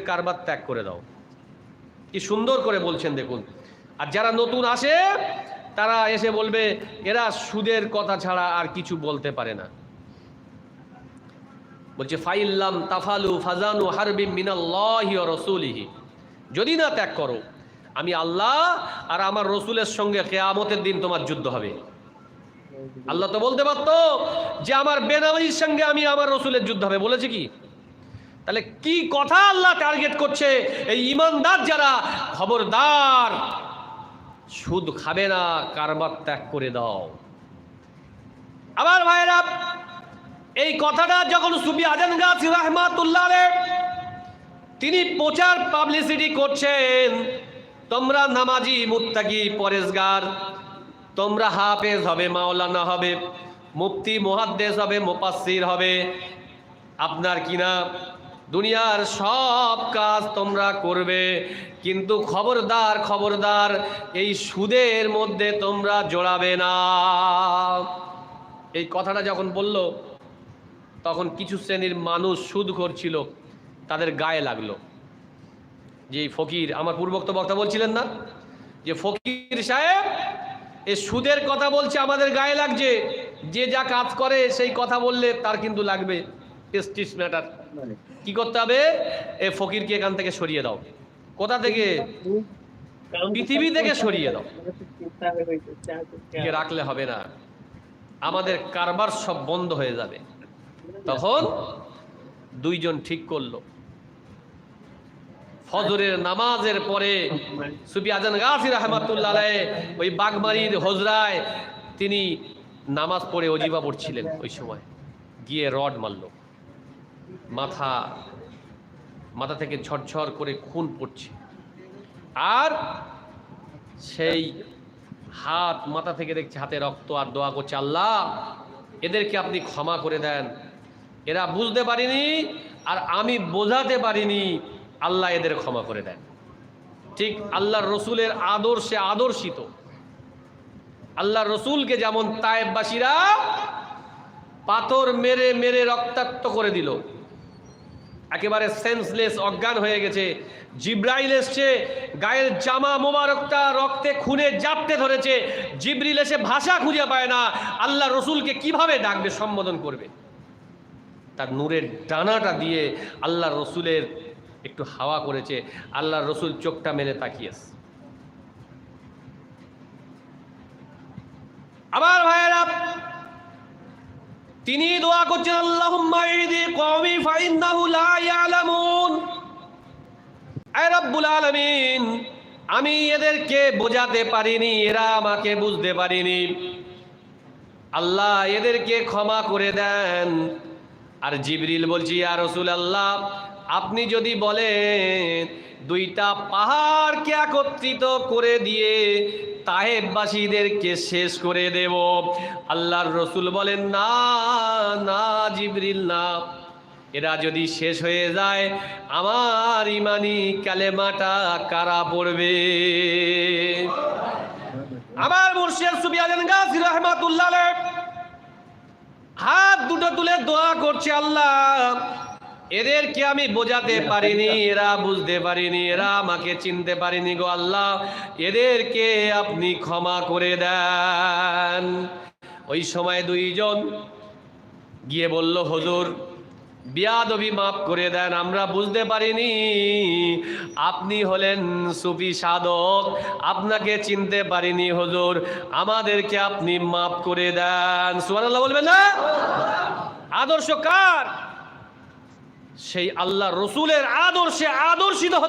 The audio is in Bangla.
কারবার ত্যাগ করে দাও। কি সুন্দর করে বলছেন দেখুন। আর যারা নতুন আসে তারা এসে বলবে এরা সুদের কথা ছাড়া আর কিছু বলতে পারে না। বলছে ফাইল্লাম তাফালু ফাজানু হারবিম মিনাল্লাহি ওয়া রাসূলিহি, যদি না ত্যাগ করো আমি আল্লাহ আর আমার রসুলের সঙ্গে কিয়ামতের দিন তোমার যুদ্ধ হবে। আল্লাহ তো বলতে পারতো যে আমার বেনামাজির সঙ্গে আমি আমার রসুলের যুদ্ধ হবে, বলেছে কি? তাহলে কি কথা আল্লাহ টার্গেট করছে? এই ইমানদার যারা, খবরদার সুদ খাবে না, কারবার ত্যাগ করে দাও। আমার ভাইরা, এই কথাটা যখন সুফি আজান গাছী রাহমাতুল্লাহ আলাইহি তিনি প্রচার পাবলিসিটি করছেন, তোমরা নামাজি, মুত্তাকি, পরেজগার, তোমরা হাফেজ হবে, মাওলানা হবে, মুফতি, মুহাদ্দিস হবে, মুফাসসির হবে, আপনার কিনা দুনিয়ার সব কাজ তোমরা করবে, কিন্তু খবরদার খবরদার এই সুদের মধ্যে তোমরা জড়াবে না। এই কথাটা যখন বলল তখন কিছু শ্রেণীর মানুষ সুদখোর ছিল, তাদের গায়ে লাগলো যে এই ফকির, আমার পূর্বোক্ত বক্তা বলছিলেন না যে ফকির সাহেব এই সুদের কথা বলছে, আমাদের গায়ে লাগছে, যে যা কাজ করে সেই কথা বললে তার কিন্তু লাগবে। পেস্টিস ম্যাটার কি করতে হবে? এই ফকিরকে এখান থেকে সরিয়ে দাও। কোথা থেকে? পৃথিবী থেকে সরিয়ে দাও। রাখলে হবে না, আমাদের কারবার সব বন্ধ হয়ে যাবে। তখন দুইজন ঠিক করলো, ফজরের নামাজের পরে সুফি আজান গাছী রাহমাতুল্লাহ আলাইহি ওই বাগমারির হজরায় তিনি নামাজ পড়ে ওজিবা পড়ছিলেন, ওই সময় গিয়ে রড মারল, মাথা থেকে ঝরঝর করে খুন পড়ছে, আর সেই হাত, মাথা থেকে দেখছে হাতে রক্ত, আর দোয়া করছে আল্লাহ এদেরকে আপনি ক্ষমা করে দেন, এরা বুঝতে পারিনি আর আমি বোঝাতে পারিনি, আল্লাহ এদের ক্ষমা করে দেন। ঠিক আল্লাহর রসুলের আদর্শে আদর্শিত, আল্লাহর রসুলকে যেমন তায়েববাসীরা পাথর মেরে মেরে রক্তাক্ত করে দিল, একেবারে সেন্সলেস, অজ্ঞান হয়ে গেছে, জিব্রাইল এসছে, গায়ের জামা মোবারকটা রক্তে খুনে জাপটে ধরেছে, জিবরিল এসে ভাষা খুঁজে পায় না, আল্লাহ রসুলকে কিভাবে ডাকবে, সম্বোধন করবে? তার নূরের ডানাটা দিয়ে আল্লাহ রসুলের একটু হাওয়া করেছে, আল্লাহ রসুল চোখটা মেলে তাকিয়েছে। আমার ভাইয়েরা, তিনি দোয়া করছেন আল্লাহুম্মা ইহদি কওমি ফাইন্নাহু লা ইয়ালামুন। আয় রব্বুল আলামিন, আমি এদেরকে বোঝাতে পারিনি, এরা আমাকে বুঝতে পারিনি, আল্লাহ এদেরকে ক্ষমা করে দেন। আর জিবরিল বলছি ইয়া রাসূলুল্লাহ, আপনি যদি বলেন দুইটা পাহাড়কে একত্রিত করে দিয়ে তায়েববাসীদেরকে শেষ করে দেব, আল্লাহর রসুল বলেন না না জিবরিল না, এরা যদি শেষ হয়ে যায় আমার ইমানি কালেমাটা কারা পড়বে? আমার মুর্শিদ সুফি আজান গাছী রাহমাতুল্লাহ আলাইহি হাত দুটো তুলে দোয়া করছে, আল্লাহ এদেরকে আমি বোঝাতে পারিনি, এরা বুঝতে পারিনি, এরা আমাকে চিনতে পারিনি গো আল্লাহ, এদেরকে আপনি ক্ষমা করে দেন। ওই সময় দুইজন গিয়ে বলল হুজুর বিয়াদবি মাফ করে দেন, আমরা বুঝতে পারিনি, আপনি হলেন সুফি সাধক, আপনাকে চিনতে পারিনি হুজুর, আমাদেরকে আপনি মাফ করে দেন। সুবহানাল্লাহ বলবেন না? আদর্শ কার? সেই আল্লাহ রসুলের আদর্শে আদর্শিত